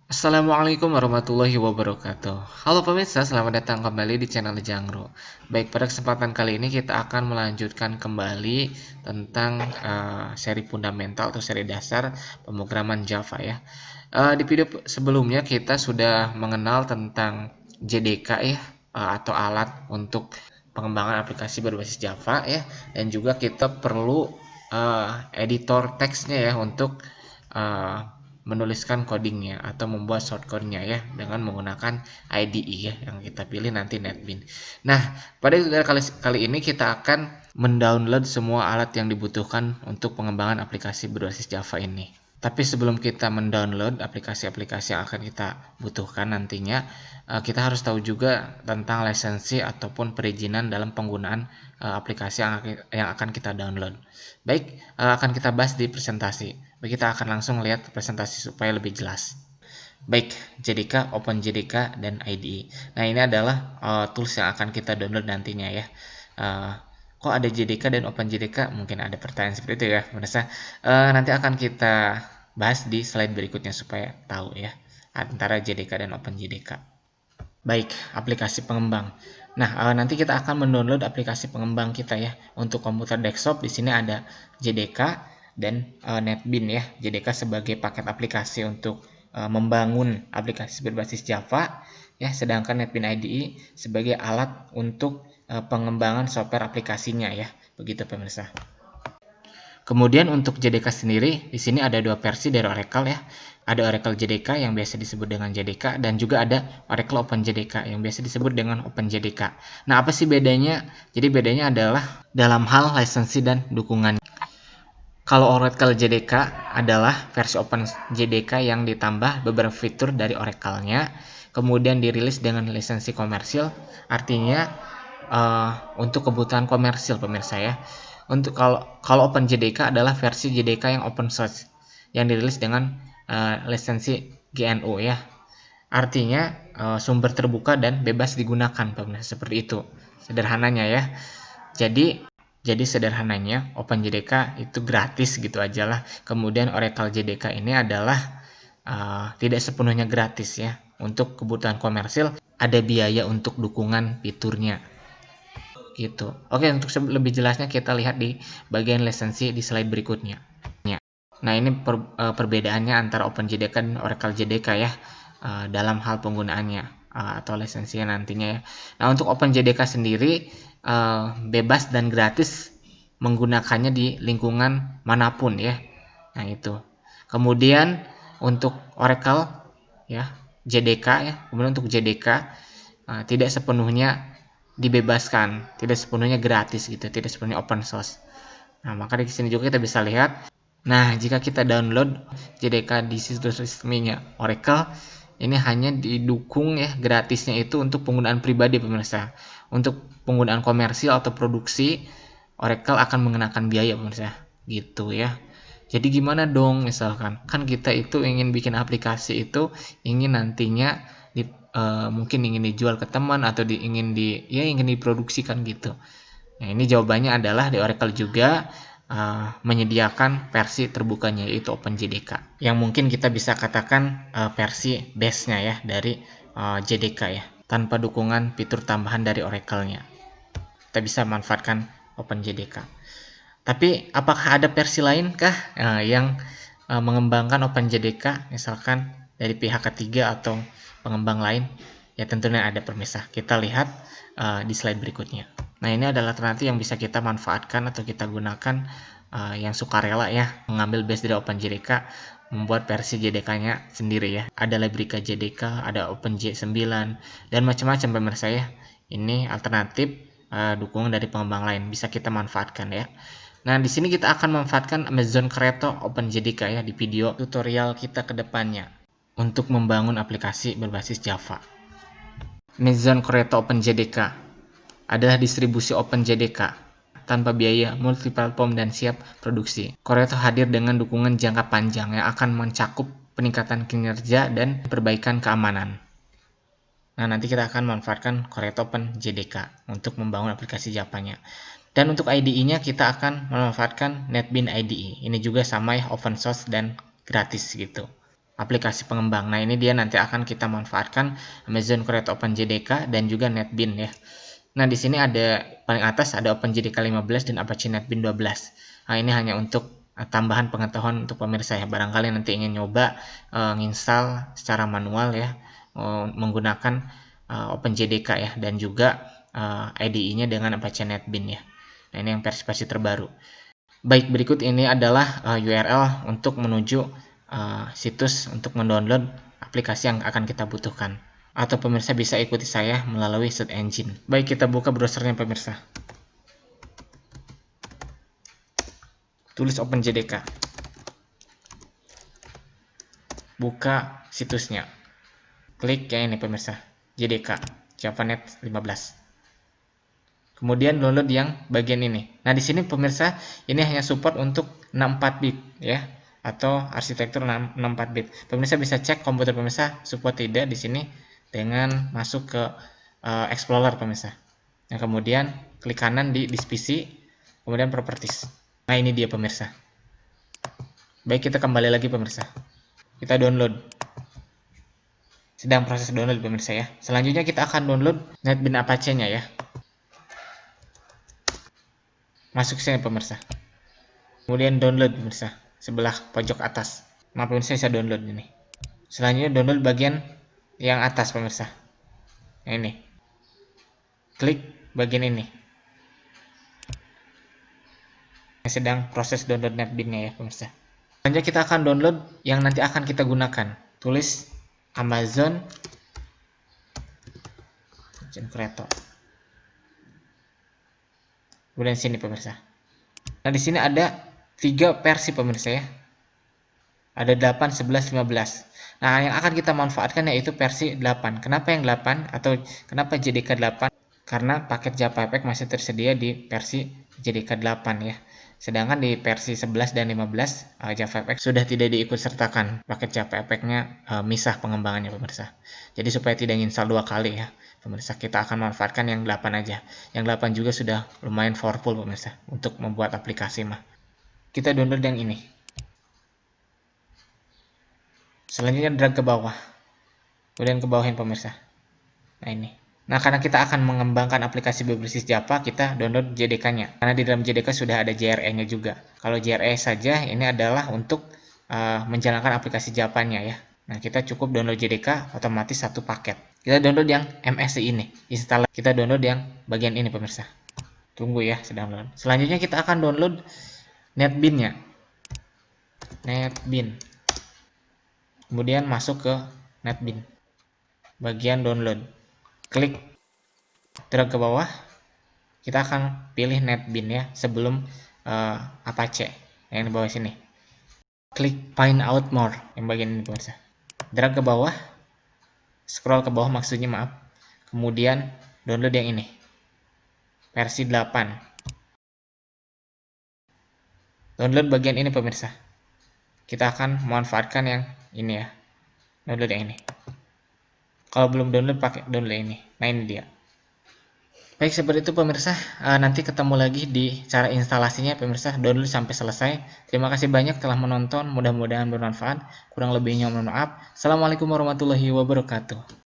Assalamualaikum warahmatullahi wabarakatuh. Halo pemirsa, selamat datang kembali di channel Jangro. Baik, pada kesempatan kali ini kita akan melanjutkan kembali tentang seri fundamental atau seri dasar pemrograman Java ya. Di video sebelumnya kita sudah mengenal tentang JDK ya, atau alat untuk pengembangan aplikasi berbasis Java ya, dan juga kita perlu editor teksnya ya untuk menuliskan codingnya atau membuat shortcode-nya ya dengan menggunakan IDE ya yang kita pilih nanti NetBeans. Nah, pada kali ini kita akan mendownload semua alat yang dibutuhkan untuk pengembangan aplikasi berbasis Java ini. Tapi sebelum kita mendownload aplikasi-aplikasi yang akan kita butuhkan nantinya, kita harus tahu juga tentang lisensi ataupun perizinan dalam penggunaan aplikasi yang akan kita download. Baik, akan kita bahas di presentasi. Baik, kita akan langsung lihat presentasi supaya lebih jelas. Baik, JDK, OpenJDK, dan IDE. Nah, ini adalah tools yang akan kita download nantinya ya. Kok ada JDK dan OpenJDK? Mungkin ada pertanyaan seperti itu ya, pemirsa. Nanti akan kita bahas di slide berikutnya supaya tahu ya antara JDK dan OpenJDK. Baik, aplikasi pengembang. Nah, nanti kita akan mendownload aplikasi pengembang kita ya. Untuk komputer desktop di sini ada JDK dan NetBeans ya. JDK sebagai paket aplikasi untuk membangun aplikasi berbasis Java ya, sedangkan NetBeans IDE sebagai alat untuk pengembangan software aplikasinya ya. Begitu pemirsa. Kemudian untuk JDK sendiri, di sini ada dua versi dari Oracle ya. Ada Oracle JDK yang biasa disebut dengan JDK dan juga ada Oracle Open JDK yang biasa disebut dengan Open JDK. Nah, apa sih bedanya? Jadi bedanya adalah dalam hal lisensi dan dukungan. Kalau Oracle JDK adalah versi Open JDK yang ditambah beberapa fitur dari Oracle-nya, kemudian dirilis dengan lisensi komersil, artinya untuk kebutuhan komersil pemirsa ya. Untuk kalau OpenJDK adalah versi JDK yang open source yang dirilis dengan lisensi GNU ya. Artinya sumber terbuka dan bebas digunakan pemirsa, seperti itu sederhananya ya. Jadi sederhananya OpenJDK itu gratis gitu aja lah. Kemudian Oracle JDK ini adalah tidak sepenuhnya gratis ya. Untuk kebutuhan komersil ada biaya untuk dukungan fiturnya gitu. Oke, untuk lebih jelasnya kita lihat di bagian lisensi di slide berikutnya. Nah, ini perbedaannya antara OpenJDK dan Oracle JDK ya, dalam hal penggunaannya atau lisensinya nantinya ya. Nah, untuk OpenJDK sendiri bebas dan gratis menggunakannya di lingkungan manapun ya. Nah, itu. Kemudian untuk Oracle ya, JDK ya. Kemudian untuk JDK tidak sepenuhnya dibebaskan, tidak sepenuhnya gratis gitu, tidak sepenuhnya open source. Nah, maka di sini juga kita bisa lihat. Nah, jika kita download JDK di situs resminya Oracle, ini hanya didukung ya gratisnya itu untuk penggunaan pribadi pemirsa. Untuk penggunaan komersil atau produksi, Oracle akan mengenakan biaya pemirsa. Gitu ya. Jadi gimana dong misalkan kan kita itu ingin bikin aplikasi itu ingin nantinya mungkin ingin dijual ke teman atau ingin diproduksikan gitu. Nah, ini jawabannya adalah di Oracle juga menyediakan versi terbukanya yaitu OpenJDK yang mungkin kita bisa katakan versi base-nya ya dari JDK ya, tanpa dukungan fitur tambahan dari Oracle-nya. Kita bisa manfaatkan OpenJDK. Tapi apakah ada versi lain kah yang mengembangkan OpenJDK misalkan dari pihak ketiga atau pengembang lain? Ya tentunya ada pemirsa. Kita lihat di slide berikutnya. Nah, ini adalah alternatif yang bisa kita manfaatkan atau kita gunakan yang sukarela ya, mengambil base dari OpenJDK, membuat versi JDK-nya sendiri ya. Ada Librika JDK, ada OpenJ9 dan macam-macam pemirsa ya. Ini alternatif dukungan dari pengembang lain bisa kita manfaatkan ya. Nah, di sini kita akan memanfaatkan Amazon Creator OpenJDK ya di video tutorial kita ke depannya untuk membangun aplikasi berbasis Java. Amazon Creator OpenJDK adalah distribusi OpenJDK tanpa biaya, multiplatform dan siap produksi. Creator hadir dengan dukungan jangka panjang yang akan mencakup peningkatan kinerja dan perbaikan keamanan. Nah, nanti kita akan memanfaatkan Creator OpenJDK untuk membangun aplikasi Java-nya. Dan untuk IDE-nya kita akan memanfaatkan NetBeans IDE. Ini juga sama ya, open source dan gratis gitu. aplikasi pengembang. Nah, ini dia nanti akan kita manfaatkan Amazon Create OpenJDK dan juga NetBeans ya. Nah, di sini ada paling atas ada OpenJDK 15 dan Apache NetBeans 12. Nah, ini hanya untuk tambahan pengetahuan untuk pemirsa ya. Barangkali nanti ingin nyoba nginstal secara manual ya, menggunakan OpenJDK ya, dan juga IDE-nya dengan Apache NetBeans ya. Nah, ini yang versi terbaru. Baik, berikut ini adalah URL untuk menuju situs untuk mendownload aplikasi yang akan kita butuhkan. Atau pemirsa bisa ikuti saya melalui search engine. Baik, kita buka browsernya pemirsa. Tulis OpenJDK. Buka situsnya. Klik yang ini pemirsa, JDK, JavaNet 15. Kemudian download yang bagian ini. Nah, di sini pemirsa, ini hanya support untuk 64 bit ya, atau arsitektur 64 bit. Pemirsa bisa cek komputer pemirsa support tidak di sini dengan masuk ke Explorer pemirsa. Nah, kemudian klik kanan di This PC, kemudian Properties. Nah, ini dia pemirsa. Baik, kita kembali lagi pemirsa. Kita download. Sedang proses download pemirsa ya. Selanjutnya kita akan download NetBeans Apache-nya ya. Masuk sini pemirsa. Kemudian download pemirsa, sebelah pojok atas. Nah, pemirsa bisa download ini. Selanjutnya download bagian yang atas pemirsa. Nah, ini. Klik bagian ini. Sedang proses download NetBeans-nya ya pemirsa. Selanjutnya kita akan download yang nanti akan kita gunakan. Tulis Amazon Creator. Kemudian sini pemirsa. Nah, di sini ada 3 versi pemirsa ya. Ada 8, 11, 15. Nah, yang akan kita manfaatkan yaitu versi 8. Kenapa yang 8 atau kenapa JDK 8? Karena paket JavaPack masih tersedia di versi JDK 8 ya. Sedangkan di versi 11 dan 15 JavaPack sudah tidak diikut sertakan. Paket JavaPack-nya misah pengembangannya pemirsa. Jadi supaya tidak install 2 kali ya pemirsa, kita akan manfaatkan yang 8 aja. Yang 8 juga sudah lumayan powerful pemirsa untuk membuat aplikasi mah. Kita download yang ini. Selanjutnya drag ke bawah. Kemudian ke bawahin pemirsa. Nah, ini. Nah, karena kita akan mengembangkan aplikasi berbasis Java, kita download JDK-nya. Karena di dalam JDK sudah ada JRE-nya juga. Kalau JRE saja, ini adalah untuk menjalankan aplikasi Java-nya ya. Nah, kita cukup download JDK, otomatis satu paket. Kita download yang MSI ini. Install. Kita download yang bagian ini pemirsa. Tunggu ya, sedang download. Selanjutnya kita akan download NetBeans-nya. NetBeans. Kemudian masuk ke NetBeans. Bagian download. Klik drag ke bawah, kita akan pilih NetBeans ya sebelum Apache yang di bawah sini. Klik find out more yang bagian ini pemirsa. Drag ke bawah, scroll ke bawah maksudnya maaf. Kemudian download yang ini. Versi 8. Download bagian ini pemirsa. Kita akan memanfaatkan yang ini ya. Download yang ini. Kalau belum download pakai download ini. Nah, ini dia. Baik, seperti itu pemirsa. Nanti ketemu lagi di cara instalasinya pemirsa. Download sampai selesai. Terima kasih banyak telah menonton. Mudah-mudahan bermanfaat. Kurang lebihnya mohon maaf. Assalamualaikum warahmatullahi wabarakatuh.